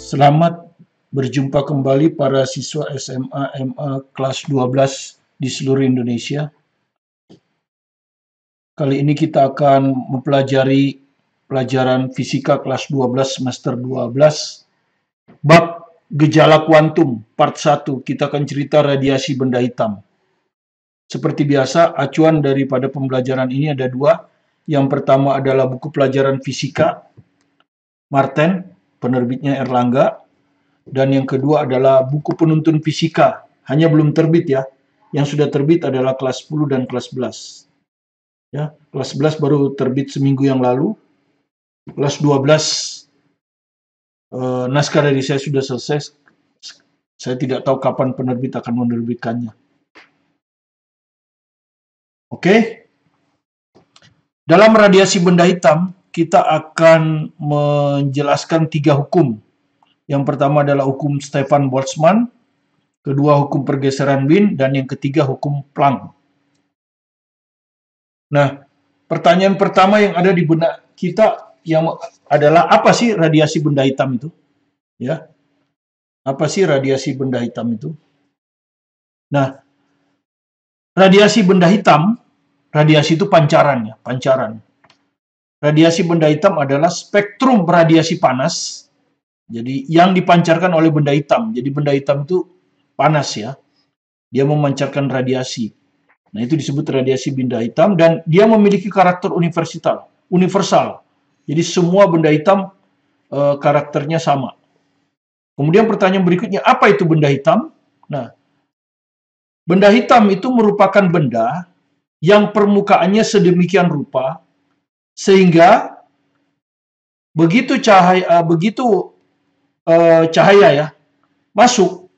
Selamat berjumpa kembali para siswa SMA MA kelas 12 di seluruh Indonesia. Kali ini kita akan mempelajari pelajaran fisika kelas 12 semester 12 bab gejala kuantum part 1. Kita akan cerita radiasi benda hitam. Seperti biasa, acuan daripada pembelajaran ini ada dua. Yang pertama adalah buku pelajaran fisika Marten, penerbitnya Erlangga. Dan yang kedua adalah buku penuntun fisika, hanya belum terbit ya. Yang sudah terbit adalah kelas 10 dan kelas 11. Ya, kelas 11 baru terbit seminggu yang lalu. Kelas 12 naskah dari saya sudah selesai. Saya tidak tahu kapan penerbit akan menerbitkannya. Oke. Dalam radiasi benda hitam, kita akan menjelaskan 3 hukum. Yang pertama adalah hukum Stefan Boltzmann, kedua hukum pergeseran Wien, dan yang ketiga hukum Planck. Nah, pertanyaan pertama yang ada di benak kita yang adalah apa sih radiasi benda hitam itu? Ya, apa sih radiasi benda hitam itu? Nah, radiasi benda hitam, radiasi itu pancaran ya, pancaran. Radiasi benda hitam adalah spektrum radiasi panas. Jadi yang dipancarkan oleh benda hitam. Jadi benda hitam itu panas ya. Dia memancarkan radiasi. Nah, itu disebut radiasi benda hitam dan dia memiliki karakter universal. Jadi semua benda hitam karakternya sama. Kemudian pertanyaan berikutnya, apa itu benda hitam? Nah, benda hitam itu merupakan benda yang permukaannya sedemikian rupa sehingga begitu cahaya ya masuk,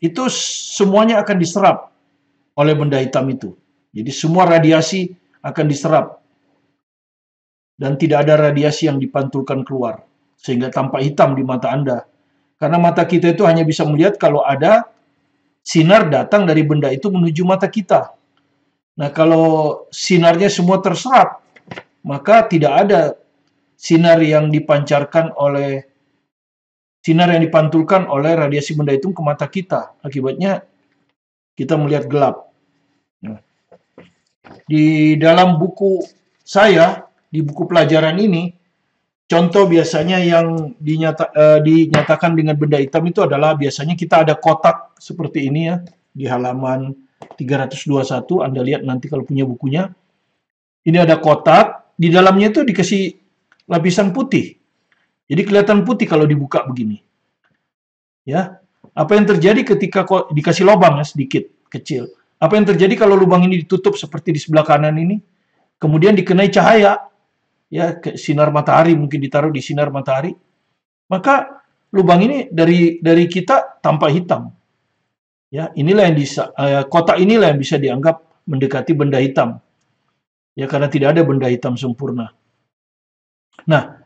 itu semuanya akan diserap oleh benda hitam itu. Jadi semua radiasi akan diserap dan tidak ada radiasi yang dipantulkan keluar sehingga tampak hitam di mata Anda. Karena mata kita itu hanya bisa melihat kalau ada sinar datang dari benda itu menuju mata kita. Nah, kalau sinarnya semua terserap, maka tidak ada sinar yang dipantulkan oleh radiasi benda itu ke mata kita. Akibatnya kita melihat gelap. Nah, di dalam buku saya, di buku pelajaran ini, contoh biasanya yang dinyatakan dengan benda hitam itu adalah biasanya kita ada kotak seperti ini ya, di halaman 321, Anda lihat nanti kalau punya bukunya. Ini ada kotak, di dalamnya itu dikasih lapisan putih. Jadi kelihatan putih kalau dibuka begini. Ya, apa yang terjadi ketika dikasih lubang ya, sedikit kecil? Apa yang terjadi kalau lubang ini ditutup seperti di sebelah kanan ini? Kemudian dikenai cahaya, ya, sinar matahari, mungkin ditaruh di sinar matahari, maka lubang ini dari kita tampak hitam. Ya, inilah yang kotak inilah yang bisa dianggap mendekati benda hitam. Ya, karena tidak ada benda hitam sempurna. Nah,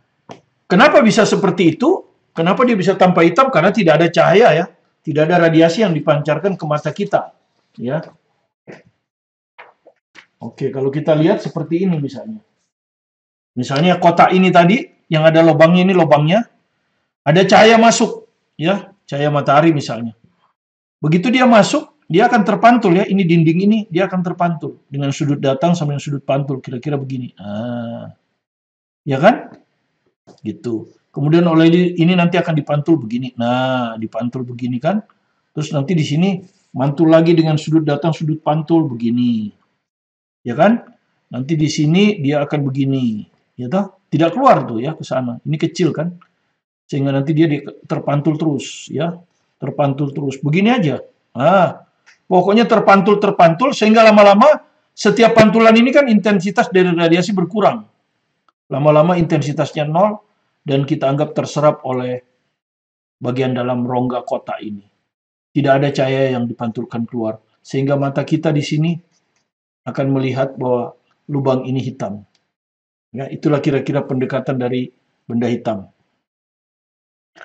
kenapa bisa seperti itu? Kenapa dia bisa tampak hitam? Karena tidak ada cahaya ya, tidak ada radiasi yang dipancarkan ke mata kita. Ya, oke, kalau kita lihat seperti ini misalnya. Misalnya kotak ini tadi yang ada lubangnya, ini lubangnya, ada cahaya masuk, ya, cahaya matahari misalnya. Begitu dia masuk, dia akan terpantul ya. Ini dinding ini dia akan terpantul dengan sudut datang sama dengan sudut pantul, kira-kira begini. Ya kan? Gitu. Kemudian oleh ini nanti akan dipantul begini. Nah, dipantul begini kan. Terus nanti di sini mantul lagi dengan sudut datang, sudut pantul begini. Ya kan? Nanti di sini dia akan begini. Ya toh? Tidak keluar tuh ya ke sana. Ini kecil kan? Sehingga nanti dia terpantul terus ya. Terpantul terus. Begini aja. Pokoknya terpantul sehingga lama-lama setiap pantulan ini kan intensitas dari radiasi berkurang. Lama-lama intensitasnya 0 dan kita anggap terserap oleh bagian dalam rongga kotak ini. Tidak ada cahaya yang dipantulkan keluar. Sehingga mata kita di sini akan melihat bahwa lubang ini hitam. Ya, itulah kira-kira pendekatan dari benda hitam.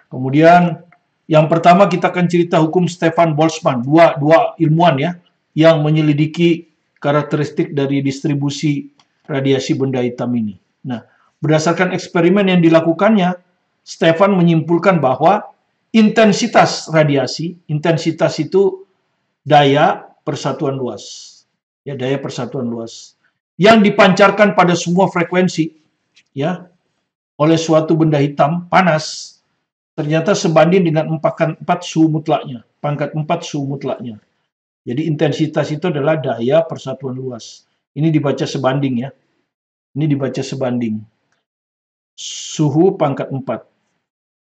Kemudian yang pertama kita akan cerita hukum Stefan Boltzmann, dua ilmuwan ya yang menyelidiki karakteristik dari distribusi radiasi benda hitam ini. Nah, berdasarkan eksperimen yang dilakukannya, Stefan menyimpulkan bahwa intensitas radiasi, intensitas itu daya persatuan luas. Ya, daya persatuan luas yang dipancarkan pada semua frekuensi, ya, oleh suatu benda hitam panas ternyata sebanding dengan pangkat 4 suhu mutlaknya, Jadi intensitas itu adalah daya persatuan luas. Ini dibaca sebanding ya. Ini dibaca sebanding. Suhu pangkat 4.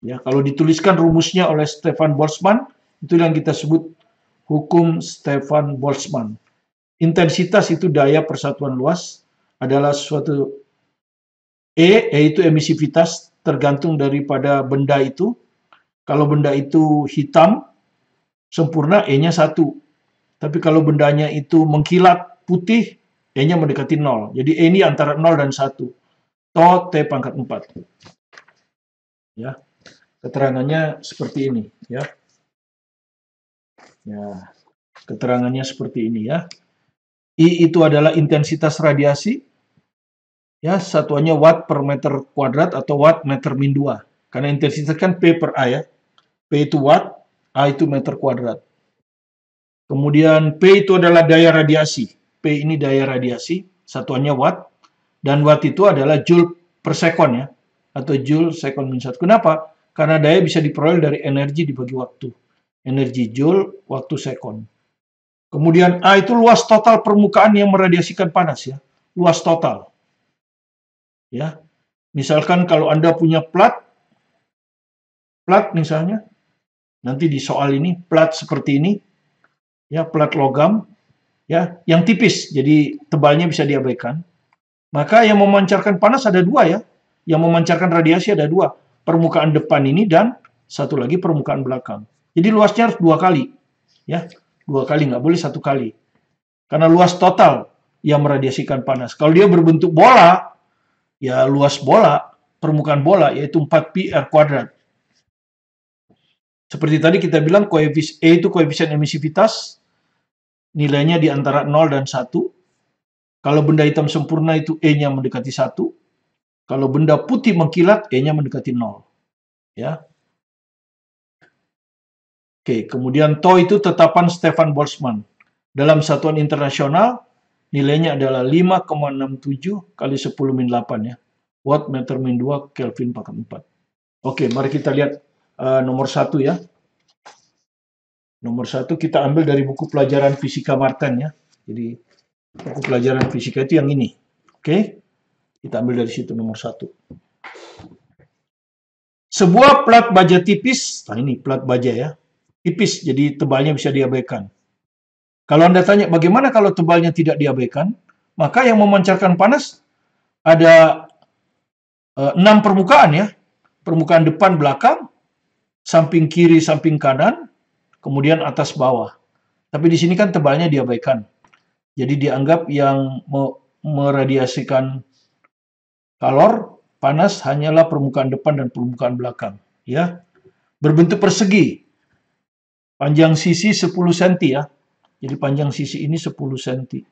Ya, kalau dituliskan rumusnya oleh Stefan Boltzmann, itu yang kita sebut hukum Stefan Boltzmann. Intensitas itu daya persatuan luas adalah suatu yaitu emisivitas tergantung daripada benda itu. Kalau benda itu hitam, sempurna, E-nya 1. Tapi kalau bendanya itu mengkilat putih, E-nya mendekati 0. Jadi E ini antara 0 dan 1. Tau T pangkat 4. Ya. Keterangannya seperti ini. Ya. Ya. Keterangannya seperti ini ya. I itu adalah intensitas radiasi. Ya, satuannya watt per meter kuadrat atau watt meter min 2. Karena intensitas kan P per A ya. P itu watt, A itu meter kuadrat. Kemudian P itu adalah daya radiasi. P ini daya radiasi, satuannya watt. Dan watt itu adalah joule per sekon ya. Atau joule sekon min 1. Kenapa? Karena daya bisa diperoleh dari energi dibagi waktu. Energi joule, waktu sekon. Kemudian A itu luas total permukaan yang meradiasikan panas ya. Luas total. Ya. Misalkan kalau Anda punya plat misalnya, nanti di soal ini, plat seperti ini, ya, plat logam, ya, yang tipis, jadi tebalnya bisa diabaikan. Maka yang memancarkan panas ada dua ya, yang memancarkan radiasi ada dua, permukaan depan ini dan satu lagi permukaan belakang. Jadi luasnya harus 2 kali, ya, 2 kali, nggak boleh 1 kali. Karena luas total yang meradiasikan panas. Kalau dia berbentuk bola, ya luas bola, permukaan bola, yaitu 4pi R kuadrat. Seperti tadi kita bilang, E itu koefisien emisivitas, nilainya di antara 0 dan 1. Kalau benda hitam sempurna itu E-nya mendekati 1. Kalau benda putih mengkilat, E-nya mendekati 0. Ya. Oke, kemudian Tau itu tetapan Stefan Boltzmann. Dalam satuan internasional, nilainya adalah 5,67 kali 10 min 8 ya. Watt meter min 2 Kelvin pangkat 4. Oke, mari kita lihat nomor 1 ya. Nomor 1 kita ambil dari buku pelajaran fisika Martin ya. Jadi buku pelajaran fisika itu yang ini. Oke, kita ambil dari situ nomor 1. Sebuah plat baja tipis, nah ini plat baja ya, tipis, jadi tebalnya bisa diabaikan. Kalau Anda tanya bagaimana kalau tebalnya tidak diabaikan, maka yang memancarkan panas ada 6 permukaan ya. Permukaan depan, belakang, samping kiri, samping kanan, kemudian atas bawah. Tapi di sini kan tebalnya diabaikan. Jadi dianggap yang meradiasikan kalor, panas hanyalah permukaan depan dan permukaan belakang. Ya. Berbentuk persegi. Panjang sisi 10 cm ya. Jadi panjang sisi ini 10 cm.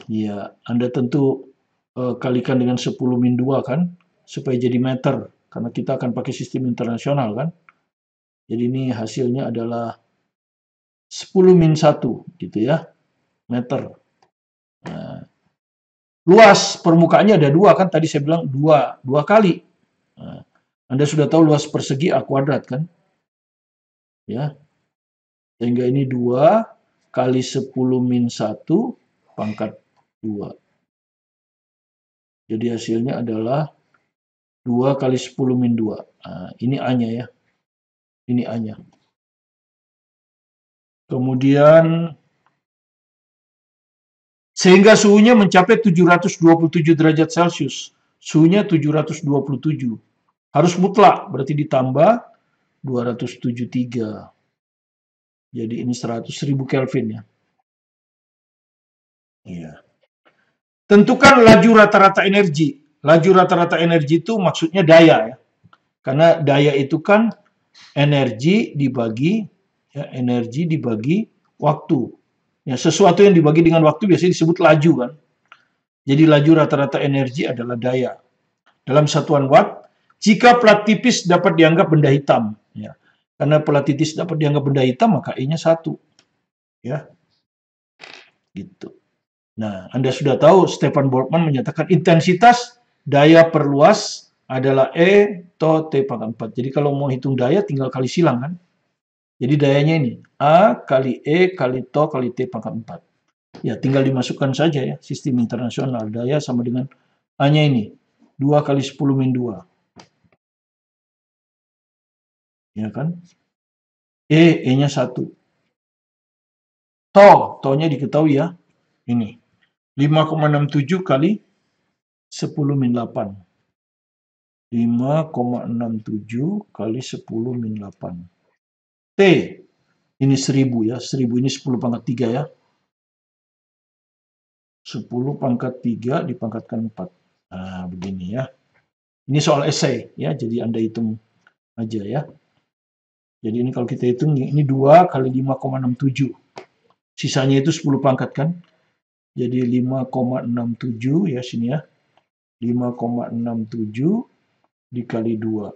Ya, Anda tentu kalikan dengan 10 min 2 kan, supaya jadi meter. Karena kita akan pakai sistem internasional kan. Jadi ini hasilnya adalah 10 min 1 gitu ya, meter. Nah, luas permukaannya ada 2 kan, tadi saya bilang 2 kali. Nah, Anda sudah tahu luas persegi A kuadrat kan. Ya. Sehingga ini 2 kali 10 min 1 pangkat 2. Jadi hasilnya adalah 2 kali 10 min 2. Nah, ini A-nya ya. Ini A-nya. Kemudian sehingga suhunya mencapai 727 derajat Celcius. Suhunya 727. Harus mutlak, berarti ditambah 273. Jadi ini 100.000 Kelvin ya. Iya. Tentukan laju rata-rata energi. Laju rata-rata energi itu maksudnya daya ya. Karena daya itu kan energi dibagi waktu. Ya, sesuatu yang dibagi dengan waktu biasanya disebut laju kan. Jadi laju rata-rata energi adalah daya. Dalam satuan watt, Jika plat tipis dapat dianggap benda hitam, ya. Karena plat tipis dapat dianggap benda hitam, maka E-nya 1. Ya. Gitu. Nah, Anda sudah tahu Stefan Boltzmann menyatakan intensitas daya perluas adalah E to T pangkat 4. Jadi kalau mau hitung daya tinggal kali silang kan. Jadi dayanya ini A kali E kali to kali T pangkat 4. Ya, tinggal dimasukkan saja ya, sistem internasional. Daya sama dengan A-nya ini, 2 kali 10 min 2. Ya kan? E-nya 1. To-nya diketahui ya. Ini, 5,67 kali 10 min 8. 5,67 kali 10 min 8. T, ini 1000 ya. 1000 ini 10 pangkat 3 ya. 10 pangkat 3 dipangkatkan 4. Nah, begini ya. Ini soal esai ya, jadi Anda hitung aja ya. Jadi ini kalau kita hitung, ini 2 kali 5,67. Sisanya itu 10 pangkat kan. Jadi 5,67 ya sini ya. 5,67 dikali 2.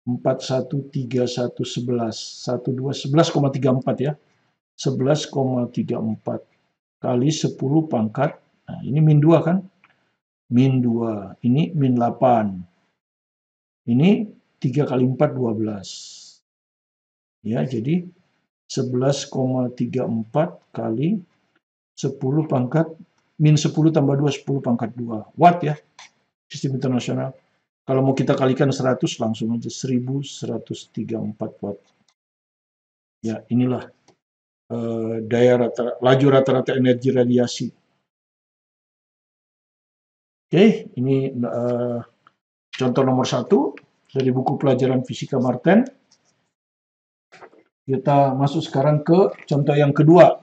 4, 1, 3, 1, 11. 1, 2, 11,34 ya. 11,34 kali 10 pangkat. Nah, ini min 2 kan. Min 2. Ini min 8. Ini 3 kali 4, 12. Ya, jadi 11,34 kali 10 pangkat min 10 tambah 2, 10 pangkat 2. Watt ya, sistem internasional. Kalau mau kita kalikan 100, langsung aja 1134 watt. Ya, inilah daya laju rata-rata energi radiasi. Oke, ini contoh nomor 1 dari buku pelajaran Fisika Martin. Kita masuk sekarang ke contoh yang kedua.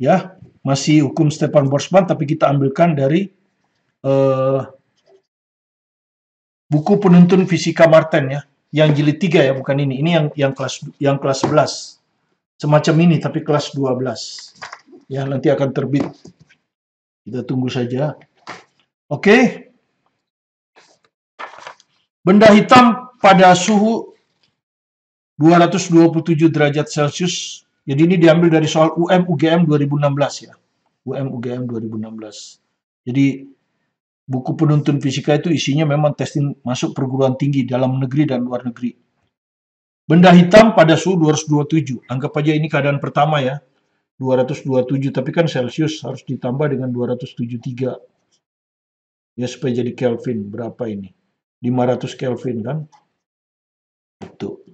Ya, masih hukum Stefan Boltzmann, tapi kita ambilkan dari buku penuntun Fisika Martin ya, yang jilid 3 ya, bukan ini. Ini yang kelas 11. Semacam ini tapi kelas 12. Ya, nanti akan terbit. Kita tunggu saja. Oke. Benda hitam pada suhu 227 derajat Celcius. Jadi ini diambil dari soal UM-UGM 2016 ya. UM-UGM 2016. Jadi buku penuntun fisika itu isinya memang testing masuk perguruan tinggi dalam negeri dan luar negeri. Benda hitam pada suhu 227. Anggap aja ini keadaan pertama ya. 227, tapi kan Celcius harus ditambah dengan 273. Ya, supaya jadi Kelvin. Berapa ini? 500 Kelvin kan? Itu.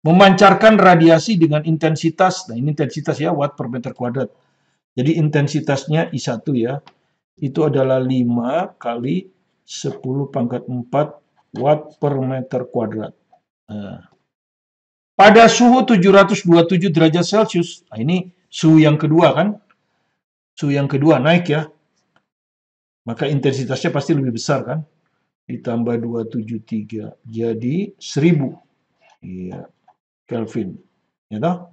Memancarkan radiasi dengan intensitas, nah ini intensitas ya, watt per meter kuadrat. Jadi intensitasnya I1 ya, itu adalah 5 kali 10 pangkat 4 watt per meter kuadrat. Nah, pada suhu 727 derajat Celcius, nah ini suhu yang kedua kan, suhu yang kedua naik ya, maka intensitasnya pasti lebih besar kan, ditambah 273, jadi 1000. Iya. Kelvin, ya toh?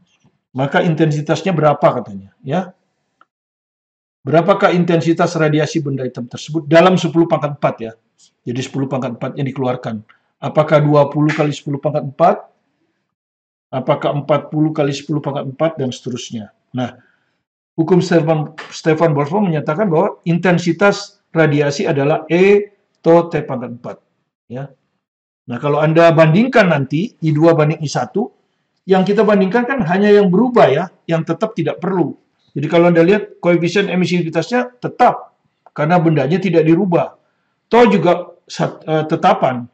Maka intensitasnya berapa katanya, ya? Berapakah intensitas radiasi benda hitam tersebut dalam 10 pangkat 4 ya? Jadi 10 pangkat 4 yang dikeluarkan. Apakah 20 kali 10 pangkat 4? Apakah 40 kali 10 pangkat 4 dan seterusnya. Nah, hukum Stefan Boltzmann menyatakan bahwa intensitas radiasi adalah E to T pangkat 4, ya. Nah, kalau Anda bandingkan nanti I2 banding I1, yang kita bandingkan kan hanya yang berubah ya, yang tetap tidak perlu. Jadi kalau Anda lihat koefisien emisivitasnya tetap, karena bendanya tidak dirubah. Toh juga tetapan.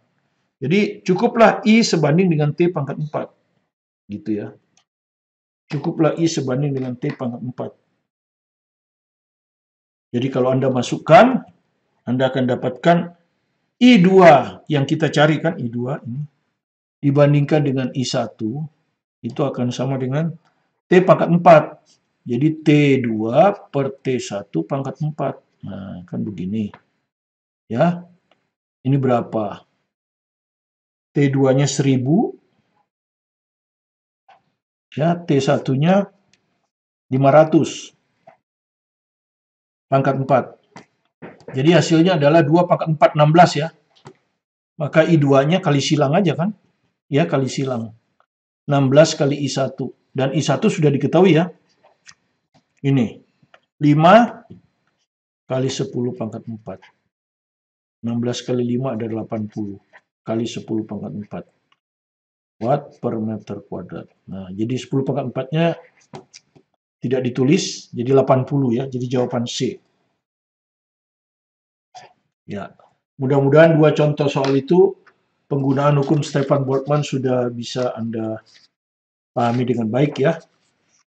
Jadi cukuplah I sebanding dengan T pangkat 4. Gitu ya. Cukuplah I sebanding dengan T pangkat 4. Jadi kalau Anda masukkan, Anda akan dapatkan I2 yang kita cari kan, I2 ini, dibandingkan dengan I1, itu akan sama dengan T pangkat 4. Jadi T2 per T1 pangkat 4. Nah, kan begini. Ya. Ini berapa? T2-nya 1000. Ya, T1-nya 500. Pangkat 4. Jadi hasilnya adalah 2 pangkat 4, 16 ya. Maka I2-nya kali silang aja kan? Ya, kali silang. 16 kali I1. Dan I1 sudah diketahui ya. Ini. 5 kali 10 pangkat 4. 16 kali 5 ada 80. Kali 10 pangkat 4. Watt per meter kuadrat. Nah, jadi 10 pangkat 4-nya tidak ditulis, jadi 80 ya. Jadi jawaban C. Ya. Mudah-mudahan dua contoh soal itu penggunaan hukum Stefan Boltzmann sudah bisa Anda pahami dengan baik ya.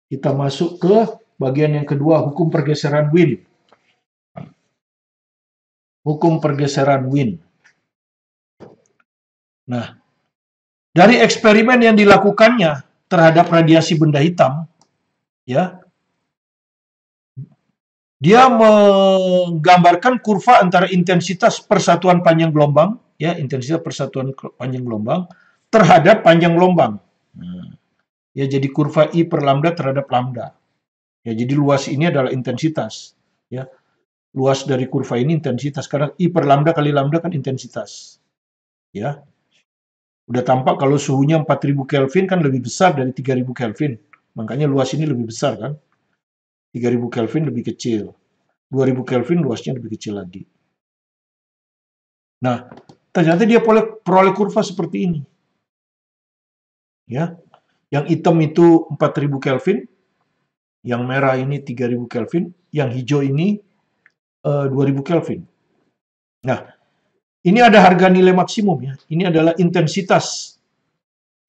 Kita masuk ke bagian yang kedua, hukum pergeseran Wien. Hukum pergeseran Wien. Nah, dari eksperimen yang dilakukannya terhadap radiasi benda hitam, ya, dia menggambarkan kurva antara intensitas persatuan panjang gelombang, ya, intensitas persatuan panjang gelombang terhadap panjang gelombang. Nah, ya, jadi kurva I per lambda terhadap lambda. Ya, jadi luas ini adalah intensitas. Ya, luas dari kurva ini intensitas karena I per lambda kali lambda kan intensitas. Ya, udah tampak kalau suhunya 4000 Kelvin kan lebih besar dari 3000 Kelvin. Makanya luas ini lebih besar kan. 3000 Kelvin lebih kecil. 2000 Kelvin luasnya lebih kecil lagi. Nah, ternyata dia peroleh kurva seperti ini. Ya. Yang hitam itu 4000 Kelvin, yang merah ini 3000 Kelvin, yang hijau ini 2000 Kelvin. Nah, ini ada harga nilai maksimum ya. Ini adalah intensitas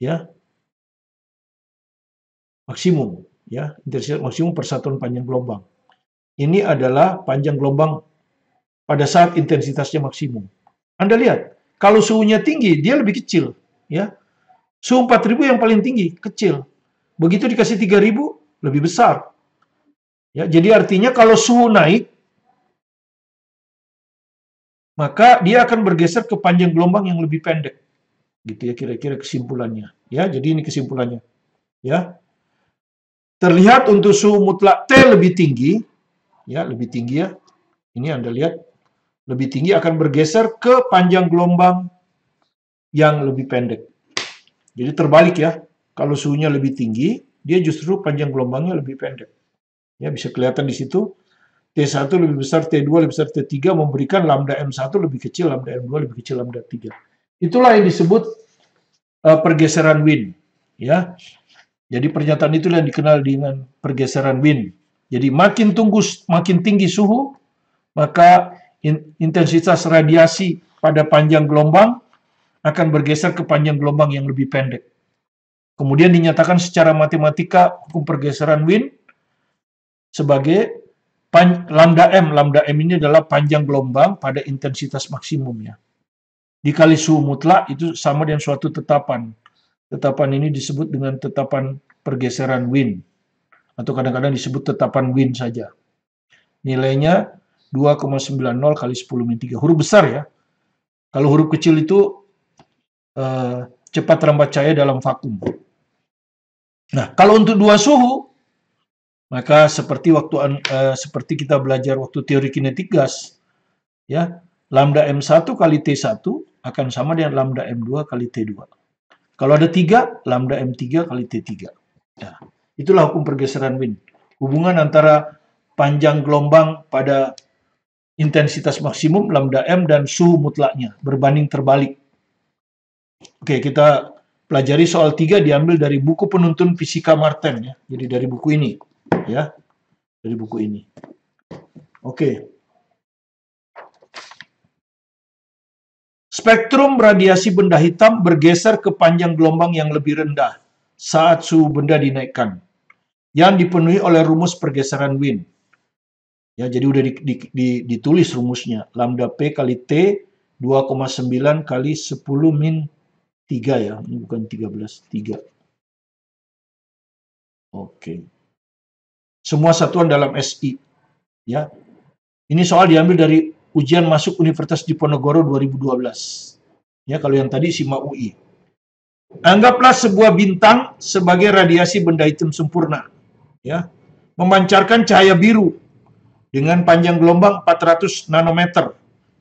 ya. Maksimum ya, intensitas maksimum persatuan panjang gelombang. Ini adalah panjang gelombang pada saat intensitasnya maksimum. Anda lihat, kalau suhunya tinggi, dia lebih kecil. Ya. Suhu 4000 yang paling tinggi, kecil. Begitu dikasih 3000, lebih besar. Ya, jadi artinya kalau suhu naik, maka dia akan bergeser ke panjang gelombang yang lebih pendek. Gitu ya kira-kira kesimpulannya. Ya, jadi ini kesimpulannya. Ya. Terlihat untuk suhu mutlak T lebih tinggi, ya lebih tinggi ya. Ini Anda lihat, lebih tinggi akan bergeser ke panjang gelombang yang lebih pendek. Jadi terbalik ya, kalau suhunya lebih tinggi, dia justru panjang gelombangnya lebih pendek. Ya bisa kelihatan di situ, T1 lebih besar, T2 lebih besar, T3 memberikan lambda M1 lebih kecil, lambda M2 lebih kecil, lambda 3. Itulah yang disebut pergeseran Wien. Ya. Jadi pernyataan itulah yang dikenal dengan pergeseran Wien. Jadi makin tinggi suhu, maka intensitas radiasi pada panjang gelombang akan bergeser ke panjang gelombang yang lebih pendek. Kemudian dinyatakan secara matematika hukum pergeseran Wien sebagai lambda M. Lambda M ini adalah panjang gelombang pada intensitas maksimumnya. Dikali suhu mutlak itu sama dengan suatu tetapan. Tetapan ini disebut dengan tetapan pergeseran Wien. Atau kadang-kadang disebut tetapan Wien saja. Nilainya 2,90 kali 10⁻³ huruf besar ya. Kalau huruf kecil itu cepat terambat cahaya dalam vakum. Nah, kalau untuk dua suhu, maka seperti seperti kita belajar waktu teori kinetik gas, ya, lambda M1 kali T1 akan sama dengan lambda M2 kali T2. Kalau ada 3, lambda M3 kali T3. Nah, itulah hukum pergeseran Wien. Hubungan antara panjang gelombang pada intensitas maksimum lambda M dan suhu mutlaknya berbanding terbalik. Oke, kita pelajari soal 3 diambil dari buku penuntun fisika Martin ya. Jadi dari buku ini ya. Dari buku ini. Oke. Spektrum radiasi benda hitam bergeser ke panjang gelombang yang lebih rendah saat suhu benda dinaikkan, yang dipenuhi oleh rumus pergeseran Wien. Ya, jadi udah ditulis rumusnya. Lambda P kali T 2,9 kali 10⁻³ ya, ini bukan 13, 3. Oke. Semua satuan dalam SI. Ya. Ini soal diambil dari ujian masuk Universitas Diponegoro 2012. Ya, kalau yang tadi SIMA UI. Anggaplah sebuah bintang sebagai radiasi benda hitam sempurna. Ya. Memancarkan cahaya biru dengan panjang gelombang 400 nanometer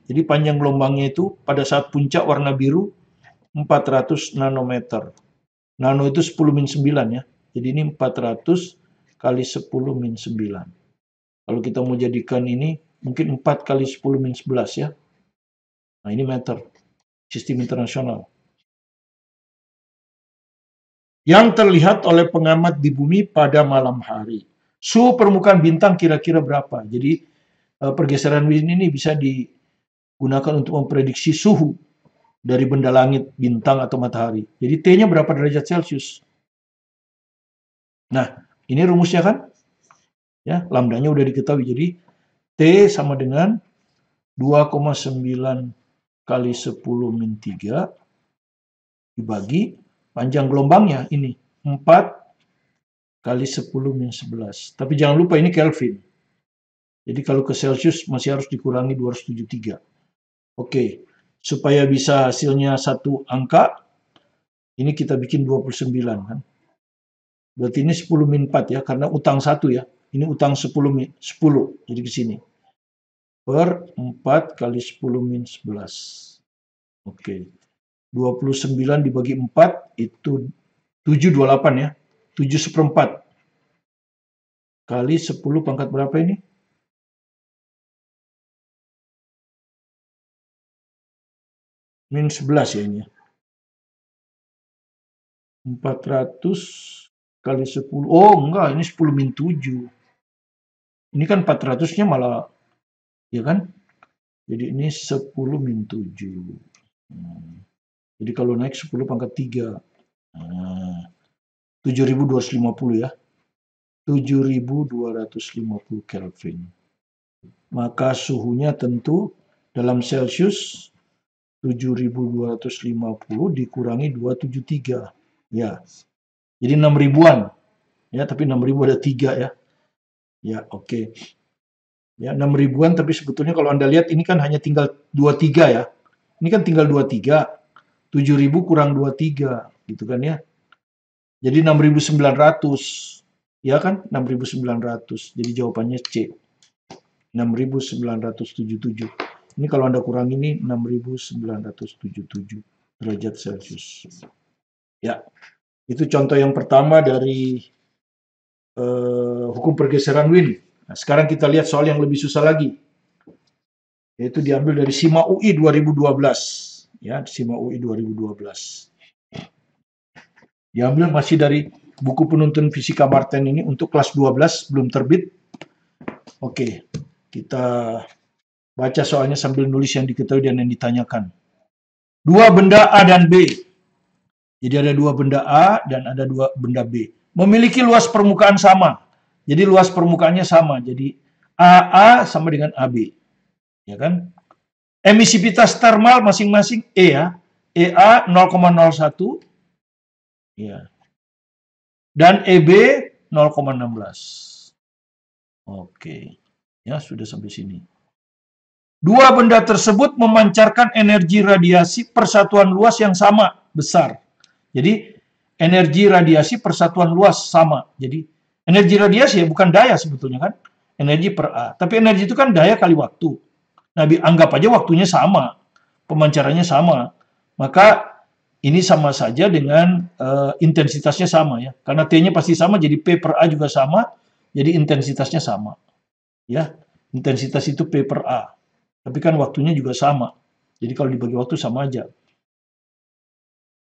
Jadi panjang gelombangnya itu pada saat puncak warna biru 400 nanometer. Nano itu 10 min 9 ya. Jadi ini 400 kali 10 min 9. Kalau kita mau jadikan ini mungkin 4 kali 10 min 11 ya. Nah ini meter. Sistem internasional. Yang terlihat oleh pengamat di bumi pada malam hari. Suhu permukaan bintang kira-kira berapa? Jadi pergeseran Wien ini bisa digunakan untuk memprediksi suhu dari benda langit, bintang atau matahari. Jadi T-nya berapa derajat Celcius? Nah, ini rumusnya kan? Ya, lambdanya udah diketahui. Jadi T sama dengan 2,9 kali 10 min 3 dibagi panjang gelombangnya ini 4 kali 10 min 11. Tapi jangan lupa ini Kelvin. Jadi kalau ke Celsius masih harus dikurangi 273. Oke, supaya bisa hasilnya satu angka, ini kita bikin 29 kan. Berarti ini 10 min 4 ya, karena utang 1 ya. Ini utang 10 min 10, jadi ke sini. Per 4 kali 10 min 11. Oke. 29 dibagi 4 itu 728 ya. 7/4. Kali 10 pangkat berapa ini? Min 11 ya ini. 400 kali 10. Oh enggak, ini 10 min 7. Ini kan 400-nya malah, ya kan? Jadi ini 10 min 7. Jadi kalau naik 10 pangkat 3. 7.250 ya. 7.250 Kelvin. Maka suhunya tentu dalam Celsius 7.250 dikurangi 273. Ya. Jadi 6 ribuan. Ya, tapi 6 ribu ada 3 ya. Ya, oke. Ya, 6 ribuan, tapi sebetulnya kalau Anda lihat ini kan hanya tinggal 23 ya. Ini kan tinggal 23. 7.000 kurang 23, gitu kan ya. Jadi 6.900. Ya kan? 6.900. Jadi jawabannya C. 6.977. Ini kalau Anda kurang ini 6.977 derajat Celcius. Ya. Itu contoh yang pertama dari hukum pergeseran Wien. Nah, sekarang kita lihat soal yang lebih susah lagi. Yaitu diambil dari SIMA UI 2012. Ya, SIMA UI 2012. Diambil masih dari buku penuntun fisika Martin ini untuk kelas 12, belum terbit. Oke, kita baca soalnya sambil nulis yang diketahui dan yang ditanyakan. Dua benda A dan B. Jadi ada dua benda A dan ada dua benda B. Memiliki luas permukaan sama. Jadi luas permukaannya sama. Jadi AA sama dengan AB. Ya kan? Emisivitas termal masing-masing E ya. EA 0,01. Ya. Dan EB 0,16. Oke. Ya, sudah sampai sini. Dua benda tersebut memancarkan energi radiasi persatuan luas yang sama, besar. Jadi, energi radiasi persatuan luas sama. Jadi, energi radiasi ya bukan daya sebetulnya kan. Energi per A. Tapi energi itu kan daya kali waktu. Nah, anggap aja waktunya sama. Pemancarannya sama. Maka, ini sama saja dengan intensitasnya sama ya. Karena T-nya pasti sama, jadi P per A juga sama. Jadi, intensitasnya sama. Ya, intensitas itu P per A. Tapi kan waktunya juga sama. Jadi, kalau dibagi waktu sama aja.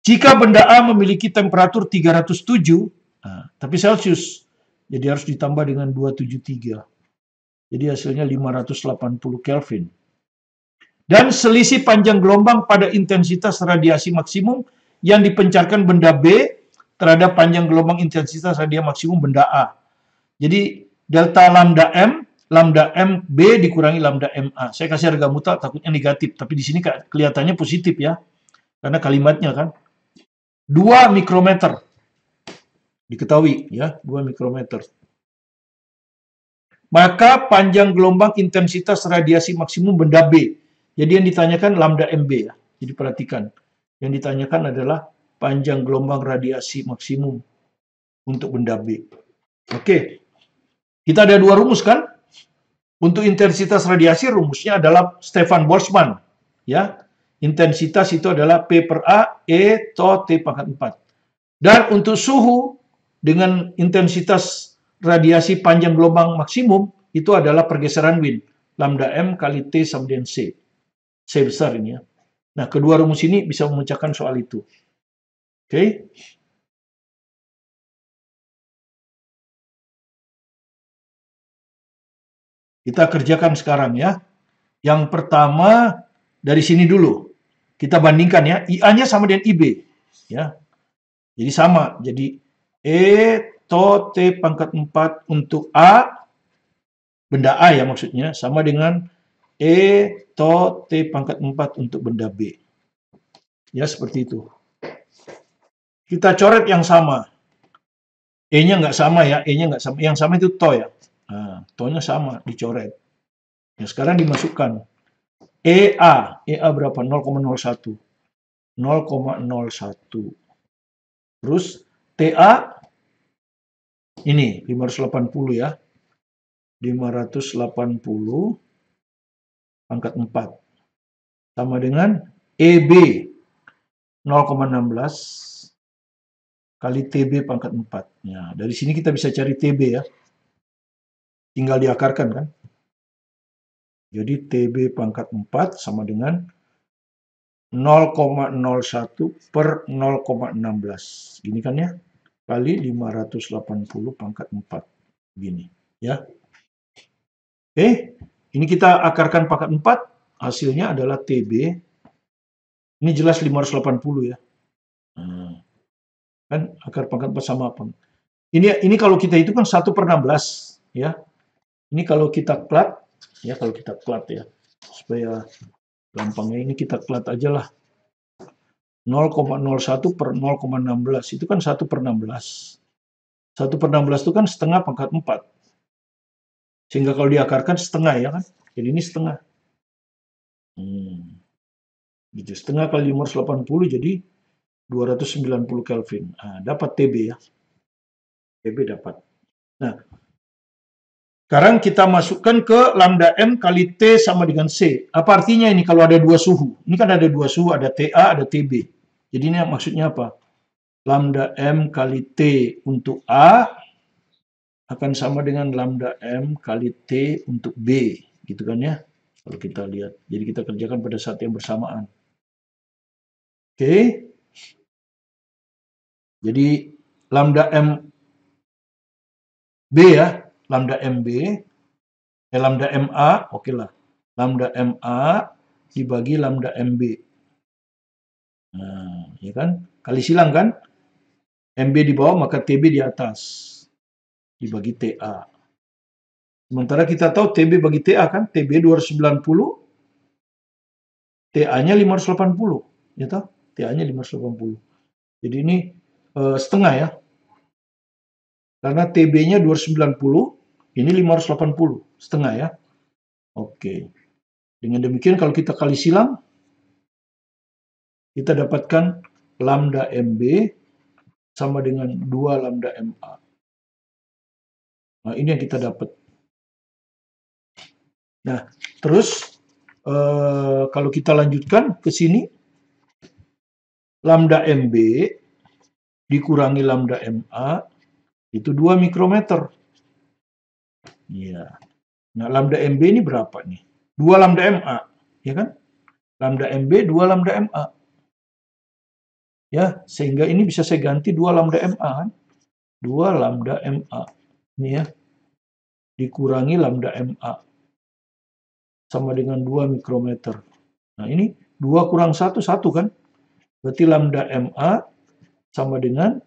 Jika benda A memiliki temperatur 307, nah, tapi Celcius, jadi harus ditambah dengan 273. Jadi hasilnya 580 Kelvin. Dan selisih panjang gelombang pada intensitas radiasi maksimum yang dipancarkan benda B terhadap panjang gelombang intensitas radiasi maksimum benda A. Jadi delta lambda M B dikurangi lambda MA. Saya kasih harga mutlak takutnya negatif, tapi di sini kelihatannya positif ya. Karena kalimatnya kan 2 mikrometer. Diketahui ya, 2 mikrometer. Maka panjang gelombang intensitas radiasi maksimum benda B. Jadi yang ditanyakan lambda MB ya. Jadi perhatikan. Yang ditanyakan adalah panjang gelombang radiasi maksimum untuk benda B. Oke. Kita ada dua rumus kan? Untuk intensitas radiasi rumusnya adalah Stefan Boltzmann, ya. Intensitas itu adalah P per A E to T pangkat 4. Dan untuk suhu dengan intensitas radiasi panjang gelombang maksimum itu adalah pergeseran Wien, lambda M kali T sama dengan C. C besar ini ya. Nah, kedua rumus ini bisa memecahkan soal itu. Oke. Kita kerjakan sekarang ya. Yang pertama dari sini dulu. Kita bandingkan ya. IA-nya sama dengan IB. Ya. Jadi sama. Jadi E to T pangkat 4 untuk A, benda A ya maksudnya, sama dengan E to T pangkat 4 untuk benda B. Ya, seperti itu. Kita coret yang sama. E-nya nggak sama ya, E-nya nggak sama. Yang sama itu to ya. Nah, to-nya sama, dicoret. Ya, sekarang dimasukkan. EA berapa? 0,01. 0,01. Terus TA ini 580 ya. 580 pangkat 4. Sama dengan EB 0,16 kali TB pangkat 4. Ya, dari sini kita bisa cari TB ya. Tinggal diakarkan kan. Jadi TB pangkat 4 sama dengan 0,01 per 0,16. Gini kan ya. Kali 580 pangkat 4. Gini ya. Oke. Ini kita akarkan pangkat 4. Hasilnya adalah TB. Ini jelas 580 ya. Nah, kan akar pangkat 4 sama apa? Ini kalau kita itu kan 1 per 16 ya. Ini kalau kita plat ya, supaya gampangnya ini kita plat aja lah. 0,01 per 0,16 itu kan 1 per 16. 1 per 16 itu kan setengah pangkat 4. Sehingga kalau diakarkan setengah ya kan. Jadi ini setengah. Gitu. Setengah kali 580 jadi 290 Kelvin. Nah, dapat TB ya. TB dapat. Nah, sekarang kita masukkan ke lambda M kali T sama dengan C. Apa artinya ini kalau ada dua suhu? Ini kan ada dua suhu, ada TA, ada TB. Jadi ini maksudnya apa? Lambda M kali T untuk A akan sama dengan lambda M kali T untuk B. Gitu kan ya? Kalau kita lihat. Jadi kita kerjakan pada saat yang bersamaan. Oke. Jadi lambda M B ya. Lambda MB. Lambda MA. Oke lah. Lambda MA dibagi lambda MB. Nah, ya kan? Kali silang kan? MB di bawah maka TB di atas. Dibagi TA. Sementara kita tahu TB bagi TA kan? TB 290. TA-nya 580. Ya toh? TA-nya 580. Jadi ini setengah ya. Karena TB-nya 290, ini 580. Setengah ya. Oke. Dengan demikian kalau kita kali silang, kita dapatkan lambda MB sama dengan 2 lambda MA. Nah, ini yang kita dapat. Nah, terus kalau kita lanjutkan ke sini, lambda MB dikurangi lambda MA itu 2 mikrometer. Iya. Nah, lambda MB ini berapa nih? 2 lambda MA, ya kan? Lambda MB 2 lambda MA. Ya, sehingga ini bisa saya ganti 2 lambda MA kan? 2 lambda MA. Ini ya. Dikurangi lambda MA. Sama dengan 2 mikrometer. Nah, ini 2 kurang 1, 1 kan? Berarti lambda MA sama dengan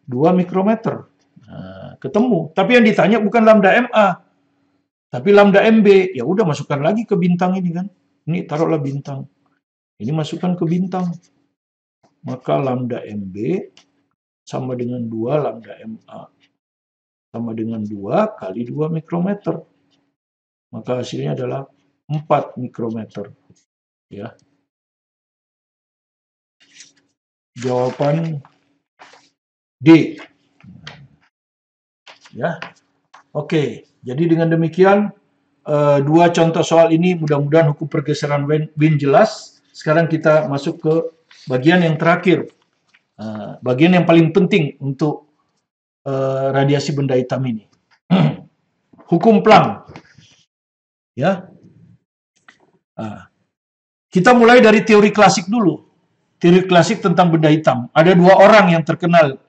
2 mikrometer. Nah, ketemu. Tapi yang ditanya bukan lambda MA. Tapi lambda MB. Ya udah masukkan lagi ke bintang ini kan. Ini taruhlah bintang. Ini masukkan ke bintang. Maka lambda MB sama dengan 2 lambda MA. Sama dengan 2 kali 2 mikrometer. Maka hasilnya adalah 4 mikrometer. Ya. Jawaban D. Ya. Oke, jadi dengan demikian dua contoh soal ini mudah-mudahan hukum pergeseran Wien jelas. Sekarang kita masuk ke bagian yang terakhir. Bagian yang paling penting untuk radiasi benda hitam ini. Hukum Planck. Ya. Kita mulai dari teori klasik dulu. Teori klasik tentang benda hitam. Ada dua orang yang terkenal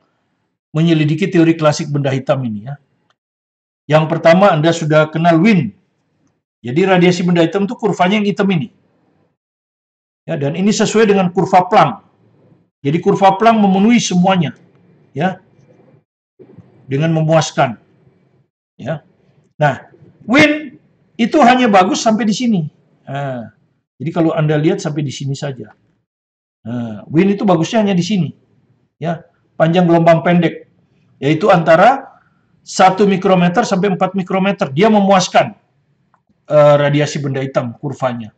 menyelidiki teori klasik benda hitam ini, ya. Yang pertama Anda sudah kenal Wien. Jadi radiasi benda hitam itu kurvanya yang hitam ini. Ya, dan ini sesuai dengan kurva Planck. Jadi kurva Planck memenuhi semuanya, ya, dengan memuaskan. Ya. Nah, Wien itu hanya bagus sampai di sini. Jadi kalau Anda lihat sampai di sini saja. Wien itu bagusnya hanya di sini. Ya, panjang gelombang pendek, yaitu antara 1 mikrometer sampai 4 mikrometer. Dia memuaskan radiasi benda hitam, kurvanya.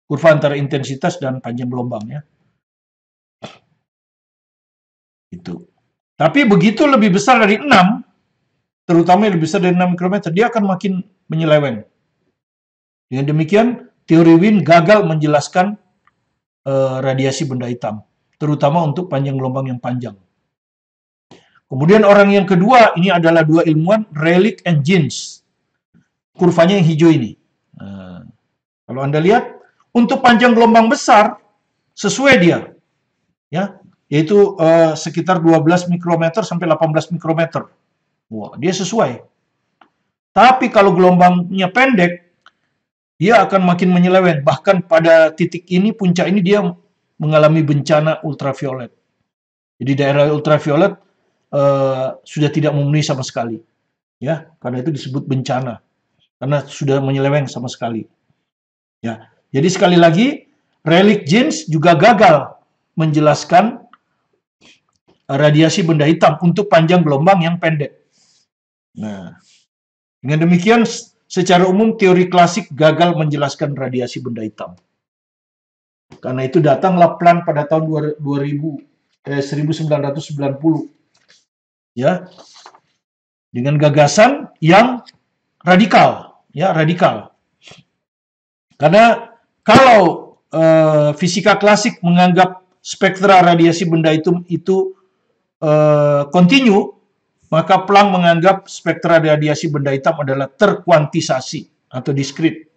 Kurva antara intensitas dan panjang gelombangnya. Itu. Tapi begitu lebih besar dari 6, terutama lebih besar dari 6 mikrometer, dia akan makin menyeleweng. Dengan demikian, teori Wien gagal menjelaskan radiasi benda hitam, terutama untuk panjang gelombang yang panjang. Kemudian orang yang kedua, ini adalah dua ilmuwan, Rayleigh and Jens. Kurvanya yang hijau ini. Kalau Anda lihat, untuk panjang gelombang besar, sesuai dia. Ya, yaitu sekitar 12 mikrometer sampai 18 mikrometer. Wah, dia sesuai. Tapi kalau gelombangnya pendek, dia akan makin menyeleweng. Bahkan pada titik ini, puncak ini dia mengalami bencana ultraviolet. Jadi daerah ultraviolet sudah tidak memenuhi sama sekali. Ya, karena itu disebut bencana. Karena sudah menyeleweng sama sekali. Ya, jadi sekali lagi, Rayleigh Jens juga gagal menjelaskan radiasi benda hitam untuk panjang gelombang yang pendek. Nah, dengan demikian secara umum teori klasik gagal menjelaskan radiasi benda hitam. Karena itu datanglah Planck pada tahun 1990, ya, dengan gagasan yang radikal, ya, radikal. Karena kalau fisika klasik menganggap spektra radiasi benda hitam itu kontinu, maka Planck menganggap spektra radiasi benda hitam adalah terkuantisasi atau diskrit.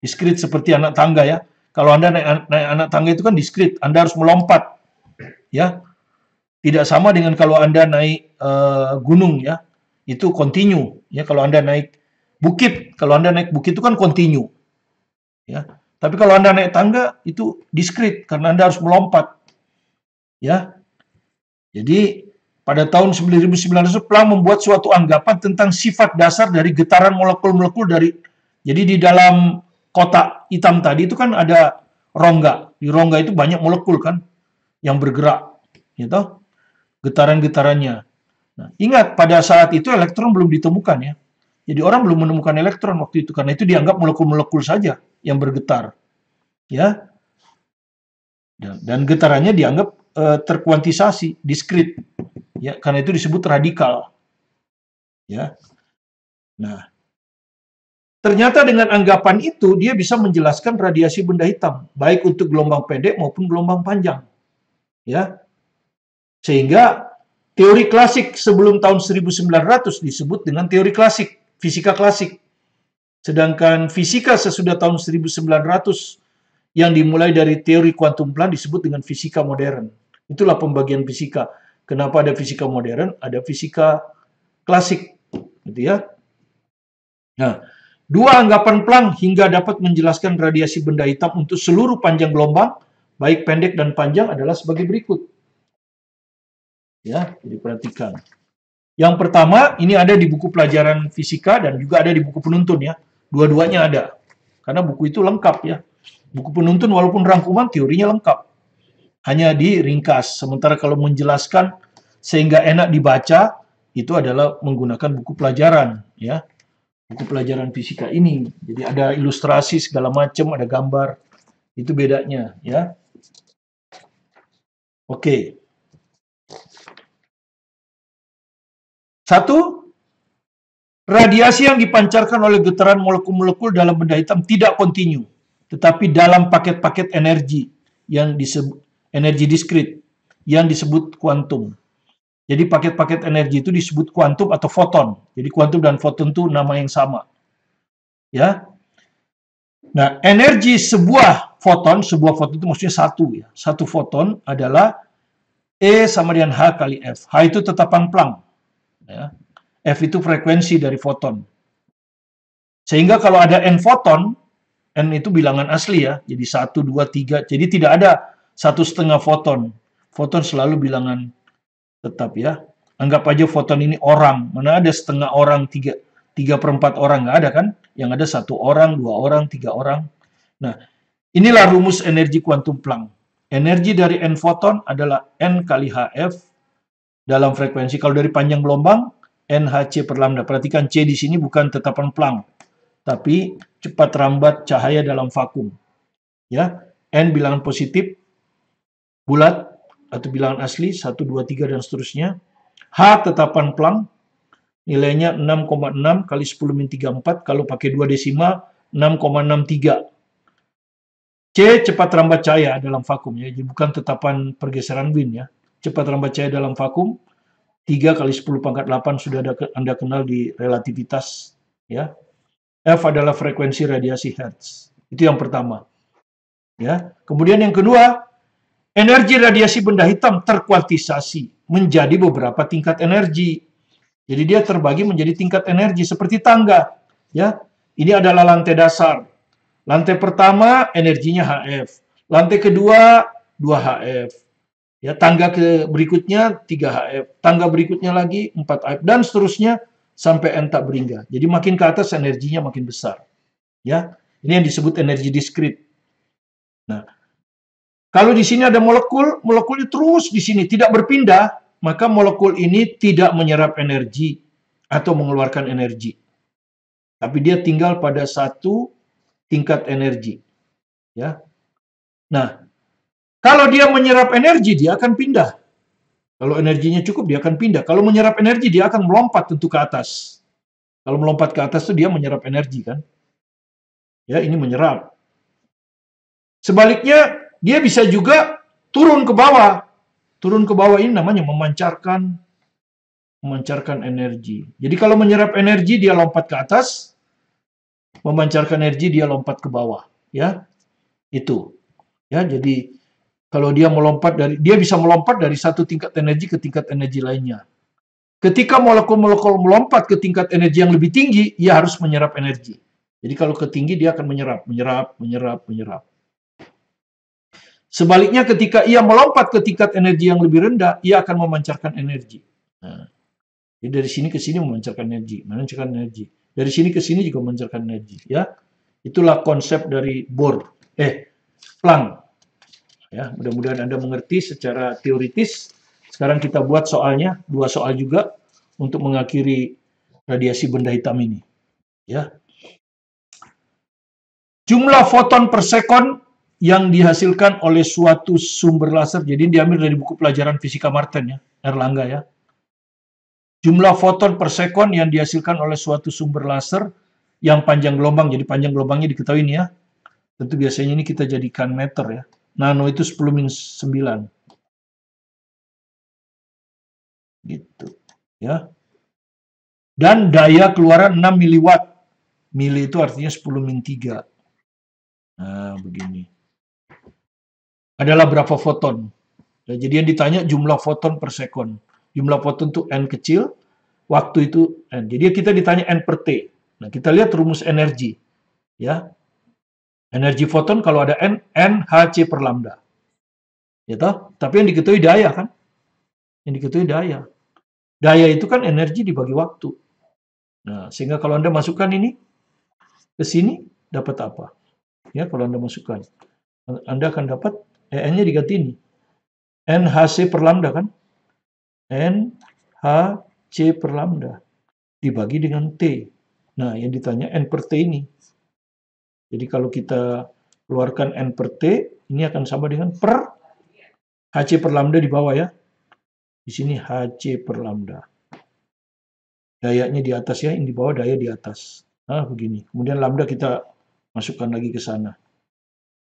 Diskrit seperti anak tangga, ya. Kalau Anda naik anak tangga itu kan diskrit, Anda harus melompat. Ya. Tidak sama dengan kalau Anda naik gunung, ya. Itu kontinu, ya. Kalau Anda naik bukit, itu kan kontinu. Ya. Tapi kalau Anda naik tangga itu diskrit karena Anda harus melompat. Ya. Jadi pada tahun 1900 Planck membuat suatu anggapan tentang sifat dasar dari getaran molekul-molekul jadi di dalam kotak hitam tadi itu kan ada rongga. Di rongga itu banyak molekul kan yang bergerak, gitu. Getaran-getarannya. Nah, ingat pada saat itu elektron belum ditemukan, ya. Jadi orang belum menemukan elektron waktu itu karena itu dianggap molekul-molekul saja yang bergetar. Ya. Dan getarannya dianggap terkuantisasi, diskrit. Ya, karena itu disebut radikal. Ya. Nah, ternyata dengan anggapan itu dia bisa menjelaskan radiasi benda hitam, baik untuk gelombang pendek maupun gelombang panjang. Ya. Sehingga teori klasik sebelum tahun 1900 disebut dengan teori klasik, fisika klasik. Sedangkan fisika sesudah tahun 1900 yang dimulai dari teori kuantum Planck disebut dengan fisika modern. Itulah pembagian fisika. Kenapa ada fisika modern, ada fisika klasik, gitu ya. Nah, dua anggapan Planck hingga dapat menjelaskan radiasi benda hitam untuk seluruh panjang gelombang, baik pendek dan panjang adalah sebagai berikut. Ya, jadi perhatikan. Yang pertama, ini ada di buku pelajaran fisika dan juga ada di buku penuntun, ya. Dua-duanya ada. Karena buku itu lengkap, ya. Buku penuntun walaupun rangkuman teorinya lengkap. Hanya diringkas. Sementara kalau menjelaskan sehingga enak dibaca, itu adalah menggunakan buku pelajaran, ya. Buku pelajaran fisika ini. Jadi ada ilustrasi segala macam, ada gambar. Itu bedanya, ya. Oke. Satu, Radiasi yang dipancarkan oleh getaran molekul-molekul dalam benda hitam tidak kontinu, tetapi dalam paket-paket energi yang disebut energi diskrit yang disebut kuantum. Jadi paket-paket energi itu disebut kuantum atau foton. Jadi kuantum dan foton itu nama yang sama. Ya. Nah, energi sebuah foton itu maksudnya satu ya. Satu foton adalah E sama dengan H kali F. H itu tetapan Planck. Ya. F itu frekuensi dari foton. Sehingga kalau ada N foton, N itu bilangan asli ya, jadi 1, 2, 3. Jadi tidak ada 1,5 foton. Foton selalu bilangan tetap ya. Anggap aja foton ini orang. Mana ada setengah orang, 3/4 orang, nggak ada kan? Yang ada 1 orang, 2 orang, 3 orang. Nah, inilah rumus energi kuantum Planck. Energi dari N foton adalah N kali HF dalam frekuensi. Kalau dari panjang gelombang, NhC per lambda. Perhatikan C di sini bukan tetapan Planck, tapi cepat rambat cahaya dalam vakum. Ya, N bilangan positif, bulat atau bilangan asli, 1, 2, 3 dan seterusnya. H tetapan Planck, nilainya 6,6 kali 10⁻³ kalau pakai 2 desimal 6,63. C cepat rambat cahaya dalam vakum ya, jadi bukan tetapan pergeseran Wien ya. Cepat rambat cahaya dalam vakum 3 kali 10⁻8 sudah Anda kenal di relativitas ya. F adalah frekuensi radiasi Hertz. Itu yang pertama. Ya. Kemudian yang kedua, energi radiasi benda hitam terkuantisasi menjadi beberapa tingkat energi. Jadi dia terbagi menjadi tingkat energi seperti tangga, ya. Ini adalah lantai dasar. Lantai pertama energinya HF, lantai kedua 2HF. Ya, tangga ke berikutnya 3HF, tangga berikutnya lagi 4HF dan seterusnya sampai N tak berhingga. Jadi makin ke atas energinya makin besar. Ya, ini yang disebut energi diskrit. Nah, kalau di sini ada molekul, molekulnya terus di sini tidak berpindah, maka molekul ini tidak menyerap energi atau mengeluarkan energi. Tapi dia tinggal pada satu tingkat energi. Ya. Nah, kalau dia menyerap energi, dia akan pindah. Kalau energinya cukup, dia akan pindah. Kalau menyerap energi, dia akan melompat tentu ke atas. Kalau melompat ke atas itu dia menyerap energi kan. Ya, ini menyerap. Sebaliknya, dia bisa juga turun ke bawah. Turun ke bawah ini namanya memancarkan energi. Jadi kalau menyerap energi, dia lompat ke atas. Memancarkan energi, dia lompat ke bawah. Ya, itu. Ya, jadi kalau dia bisa melompat dari satu tingkat energi ke tingkat energi lainnya. Ketika molekul-molekul melompat ke tingkat energi yang lebih tinggi, ia harus menyerap energi. Jadi kalau ke tinggi dia akan menyerap. Sebaliknya ketika ia melompat ke tingkat energi yang lebih rendah, ia akan memancarkan energi. Nah, jadi dari sini ke sini memancarkan energi. Dari sini ke sini juga memancarkan energi. Ya, itulah konsep dari Planck. Ya, mudah-mudahan Anda mengerti secara teoritis. Sekarang kita buat soalnya, 2 soal juga untuk mengakhiri radiasi benda hitam ini. Ya. Jumlah foton per sekon yang dihasilkan oleh suatu sumber laser. Jadi diambil dari buku pelajaran fisika Martin ya, Erlangga ya. Jumlah foton per sekon yang dihasilkan oleh suatu sumber laser yang panjang gelombang. Jadi panjang gelombangnya diketahui ini ya. Tentu biasanya ini kita jadikan meter ya. Nano itu 10⁻⁹. Gitu. Ya. Dan daya keluaran 6 miliwatt. Mili itu artinya 10⁻3. Nah, begini. Adalah berapa foton? Nah, jadi yang ditanya jumlah foton per sekon. Jumlah foton itu N kecil, waktu itu N. Jadi kita ditanya N per T. Nah, kita lihat rumus energi. Ya. Energi foton kalau ada N, NhC per lambda. Ya toh? Tapi yang diketahui daya kan? Yang diketahui daya. Daya itu kan energi dibagi waktu. Nah, sehingga kalau Anda masukkan ini ke sini, dapat apa? Ya, kalau Anda masukkan. Anda akan dapat, N-nya diganti ini. NhC per lambda kan? NhC per lambda. Dibagi dengan T. Nah, yang ditanya N per T ini. Jadi kalau kita keluarkan N per T, ini akan sama dengan per Hc per lambda di bawah ya. Di sini Hc per lambda. Dayanya di atas ya, yang di bawah daya di atas. Nah, begini. Kemudian lambda kita masukkan lagi ke sana.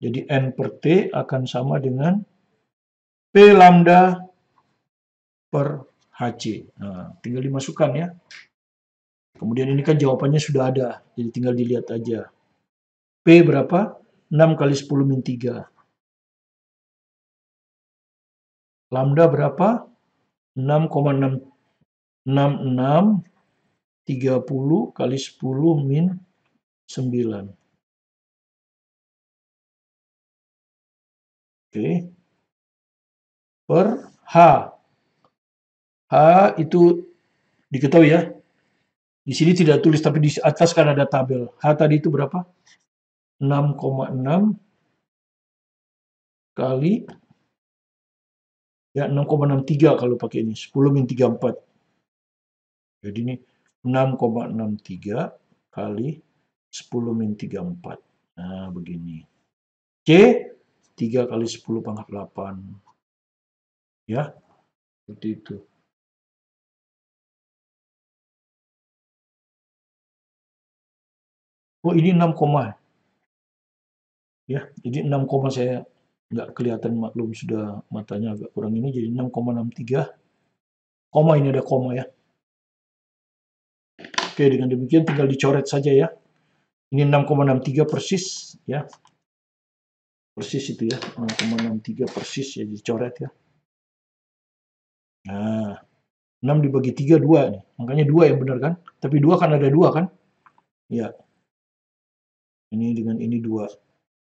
Jadi N per T akan sama dengan P lambda per HC. Nah, tinggal dimasukkan ya. Kemudian ini kan jawabannya sudah ada, jadi tinggal dilihat aja. P berapa? 6 kali 10 min 3. Lambda berapa? 6,66630 kali 10 min 9. Oke. Per H. H itu diketahui ya. Di sini tidak tulis, tapi di atas kan ada tabel. H tadi itu berapa? 6,6 kali, ya 6,63 kalau pakai ini. 10 min 34. Jadi ini 6,63 kali 10 min 34. Nah, begini. C, 3 kali 10 pangkat 8. Ya, seperti itu. Oh, ini 6, ya. Jadi 6, saya nggak kelihatan, maklum sudah matanya agak kurang ini, jadi 6,63. Koma, ini ada koma ya. Oke, dengan demikian tinggal dicoret saja ya. Ini 6,63 persis ya. Persis itu ya, 6,63 persis ya, dicoret ya. Nah, 6 dibagi 3, 2 nih. Makanya 2 yang benar kan? Tapi 2 kan ada 2 kan? Ya. Ini dengan ini 2.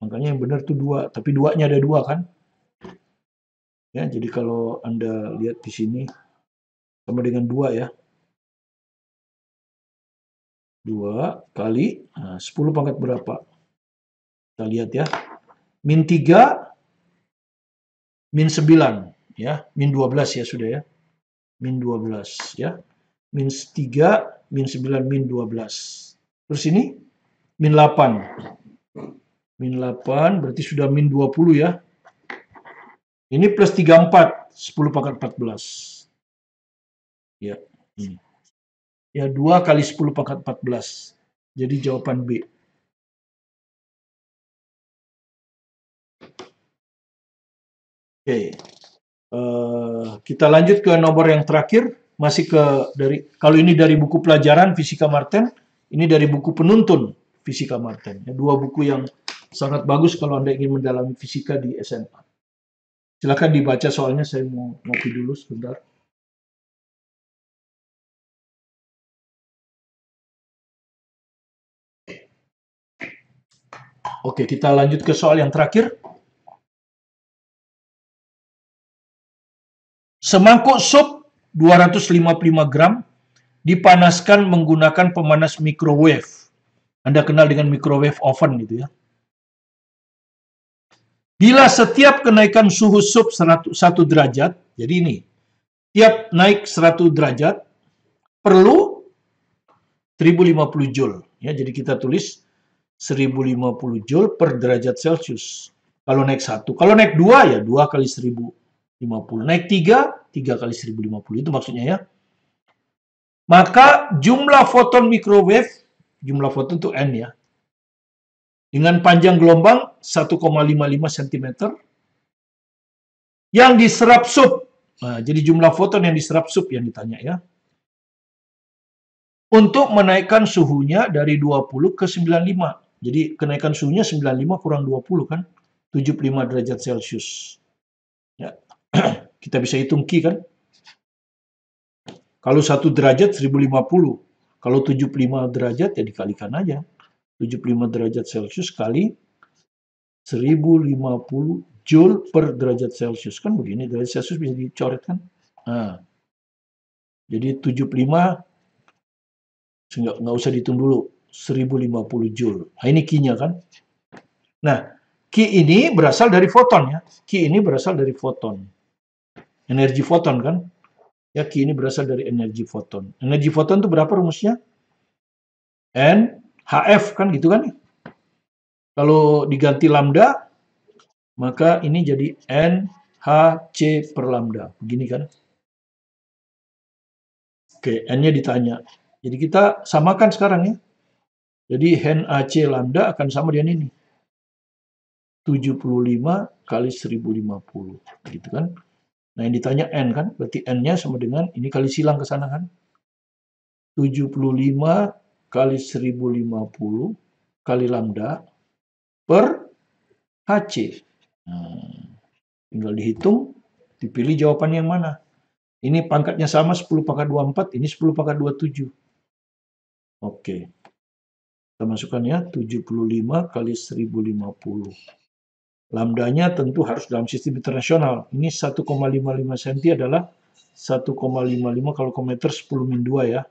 Makanya yang benar tuh 2, tapi 2-nya ada 2 kan? Ya, jadi kalau Anda lihat di sini sama dengan 2 ya. 2 kali 10 pangkat berapa? Kita lihat ya. Min 3, min 9 ya, min 12 ya sudah ya. Min 12 ya. Min 3, min 9, min 12. Terus ini min 8. Min 8 berarti sudah min 20 ya. Ini plus 34, 10 pangkat 14. Ya, ini. Ya, 2 kali 10 pangkat 14. Jadi jawaban B. Oke. Kita lanjut ke nomor yang terakhir. Masih kalau ini dari buku pelajaran Fisika Marten, ini dari buku penuntun Fisika Marten. Ya, dua buku yang sangat bagus kalau Anda ingin mendalami fisika di SMA. Silakan dibaca soalnya, saya mau ngopi dulu sebentar. Oke, kita lanjut ke soal yang terakhir. Semangkuk sup 255 gram dipanaskan menggunakan pemanas microwave. Anda kenal dengan microwave oven gitu ya. Bila setiap kenaikan suhu sup 1 derajat, jadi ini, tiap naik 100 derajat, perlu 1050 joule. Ya, jadi kita tulis 1050 joule per derajat Celcius. Kalau naik 1. Kalau naik 2 ya 2 kali 1050. Naik 3, 3 kali 1050. Itu maksudnya ya. Maka jumlah foton microwave, jumlah foton itu N ya, dengan panjang gelombang 1,55 cm yang diserap sup. Nah, jadi jumlah foton yang diserap sup yang ditanya ya. Untuk menaikkan suhunya dari 20 ke 95. Jadi kenaikan suhunya 95 kurang 20 kan? 75 derajat Celcius. Ya. Kita bisa hitung Q kan? Kalau 1 derajat 1050. Kalau 75 derajat ya dikalikan aja. 75 derajat Celcius kali 1050 Joule per derajat Celcius. Kan begini, derajat Celcius bisa dicoret kan? Nah, jadi 75, nggak usah dihitung dulu, 1050 Joule. Nah, ini Q-nya kan? Nah, Q ini berasal dari foton ya. Q ini berasal dari foton. Energi foton kan? Ya, Q ini berasal dari energi foton. Energi foton itu berapa rumusnya? N HF kan gitu kan? Kalau diganti lambda, maka ini jadi NHC per lambda. Begini kan? Oke, N-nya ditanya. Jadi kita samakan sekarang ya. Jadi hand AC lambda akan sama dengan ini. 75 kali 1050. Gitu kan. Nah yang ditanya N kan. Berarti N-nya sama dengan, ini kali silang ke sana kan. 75 kali 1050 kali lambda per HC. Nah, tinggal dihitung, dipilih jawabannya yang mana. Ini pangkatnya sama 10 pangkat 24, ini 10 pangkat 27. Oke. Kita masukkan ya, 75 kali 1050. Lambdanya tentu harus dalam sistem internasional. Ini 1,55 cm adalah 1,55 kalau meter 10 min 2 ya.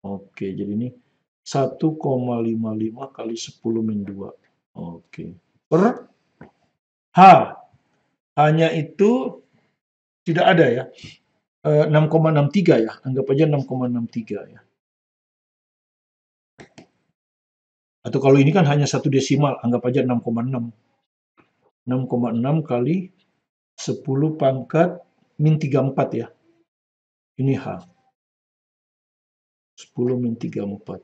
Oke, jadi ini 1,55 kali 10 min 2. Oke. Per H. H-nya itu tidak ada ya. 6,63 ya. Anggap aja 6,63 ya. Atau kalau ini kan hanya satu desimal, anggap aja 6,6. 6,6 kali 10 pangkat min 34 ya. Ini H. 10 min 34.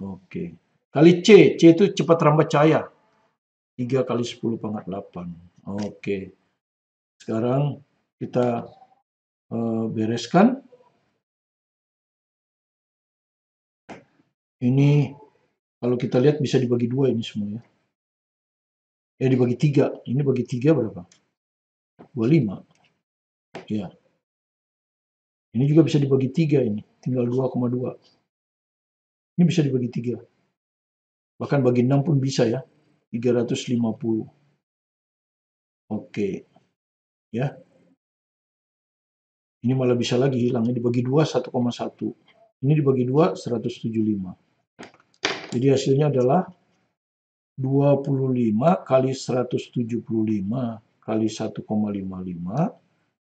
Oke. Kali C. C itu cepat rambat cahaya. 3 kali 10 pangkat 8. Oke. Sekarang kita bereskan. Ini kalau kita lihat bisa dibagi 2 ini semua ya. Ya dibagi 3. Ini bagi 3 berapa? 25. Ya. Ini juga bisa dibagi 3 ini. Tinggal 2,2. Ini bisa dibagi 3. Bahkan bagi 6 pun bisa ya. 350. Oke. Ya. Ini malah bisa lagi hilangnya dibagi 2 1,1. Ini dibagi 2 175. Jadi hasilnya adalah 25 kali 175 kali 1,55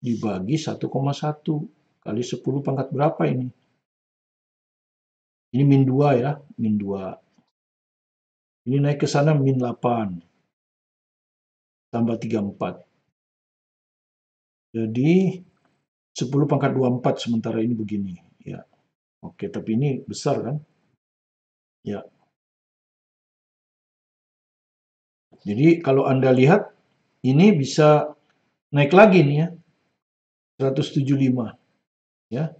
dibagi 1,1 kali 10 pangkat berapa ini? Ini min 2 ya, min 2. Ini naik ke sana min 8. Tambah 34. Jadi 10 pangkat 24 sementara ini begini. Ya. Oke, tapi ini besar kan? Ya. Jadi kalau Anda lihat, ini bisa naik lagi nih ya. 175. Ya.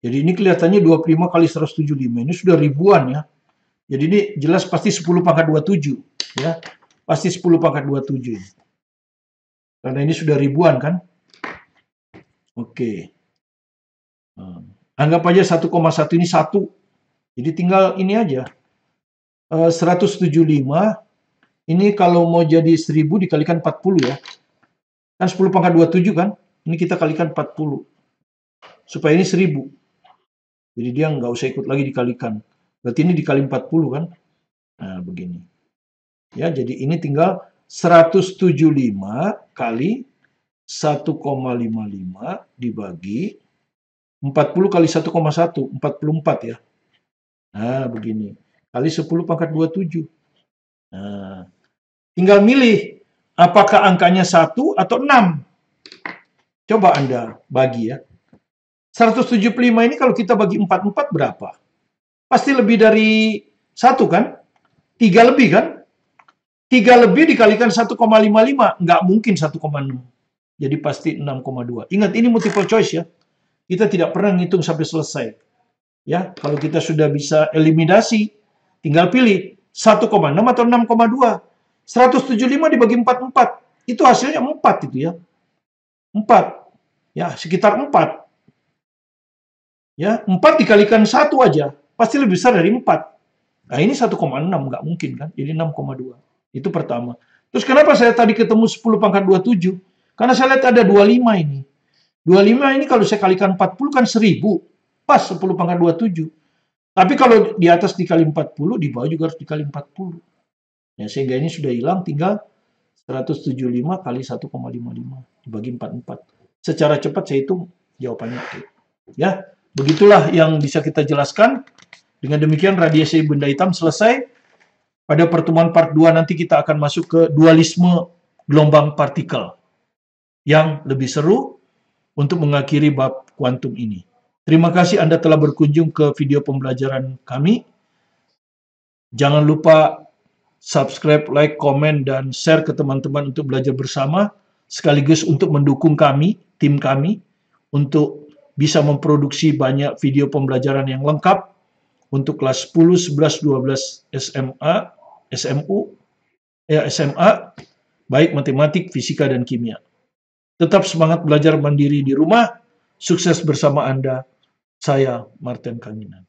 Jadi ini kelihatannya 25 kali 175. Ini sudah ribuan ya. Jadi ini jelas pasti 10 pangkat 27. Ya. Pasti 10 pangkat 27. Karena ini sudah ribuan kan. Oke. Anggap aja 1,1 ini 1. Jadi tinggal ini aja. 175. Ini kalau mau jadi 1000 dikalikan 40 ya. Kan 10 pangkat 27 kan. Ini kita kalikan 40. Supaya ini 1000. Jadi dia nggak usah ikut lagi dikalikan. Berarti ini dikali 40 kan. Nah begini. Ya, jadi ini tinggal 175 kali 1,55 dibagi 40 kali 1,1. 44 ya. Nah begini. Kali 10 pangkat 27. Nah, tinggal milih apakah angkanya 1 atau 6. Coba Anda bagi ya. 175 ini kalau kita bagi 44 berapa? Pasti lebih dari 1 kan? 3 lebih kan? 3 lebih dikalikan 1,55. Nggak mungkin 1,6. Jadi pasti 6,2. Ingat ini multiple choice ya. Kita tidak pernah ngitung sampai selesai. Ya, kalau kita sudah bisa eliminasi, tinggal pilih 1,6 atau 6,2. 175 dibagi 44. Itu hasilnya 4 itu ya. 4. Ya, sekitar 4. Ya, 4 dikalikan 1 aja. Pasti lebih besar dari 4. Nah, ini 1,6. Nggak mungkin kan. Jadi 6,2. Itu pertama. Terus kenapa saya tadi ketemu 10 pangkat 27? Karena saya lihat ada 25 ini. 25 ini kalau saya kalikan 40 kan 1000. Pas 10 pangkat 27. Tapi kalau di atas dikali 40, di bawah juga harus dikali 40. Ya, sehingga ini sudah hilang, tinggal 175 kali 1,55 dibagi 44. Secara cepat saya hitung jawabannya. Ya, begitulah yang bisa kita jelaskan. Dengan demikian radiasi benda hitam selesai. Pada pertemuan part 2 nanti kita akan masuk ke dualisme gelombang partikel. Yang lebih seru untuk mengakhiri bab kuantum ini. Terima kasih Anda telah berkunjung ke video pembelajaran kami. Jangan lupa subscribe, like, komen, dan share ke teman-teman untuk belajar bersama, sekaligus untuk mendukung kami, tim kami, untuk bisa memproduksi banyak video pembelajaran yang lengkap untuk kelas 10, 11, 12 SMA, SMA, baik matematik, fisika, dan kimia. Tetap semangat belajar mandiri di rumah. Sukses bersama Anda. Saya Martin Kanginan.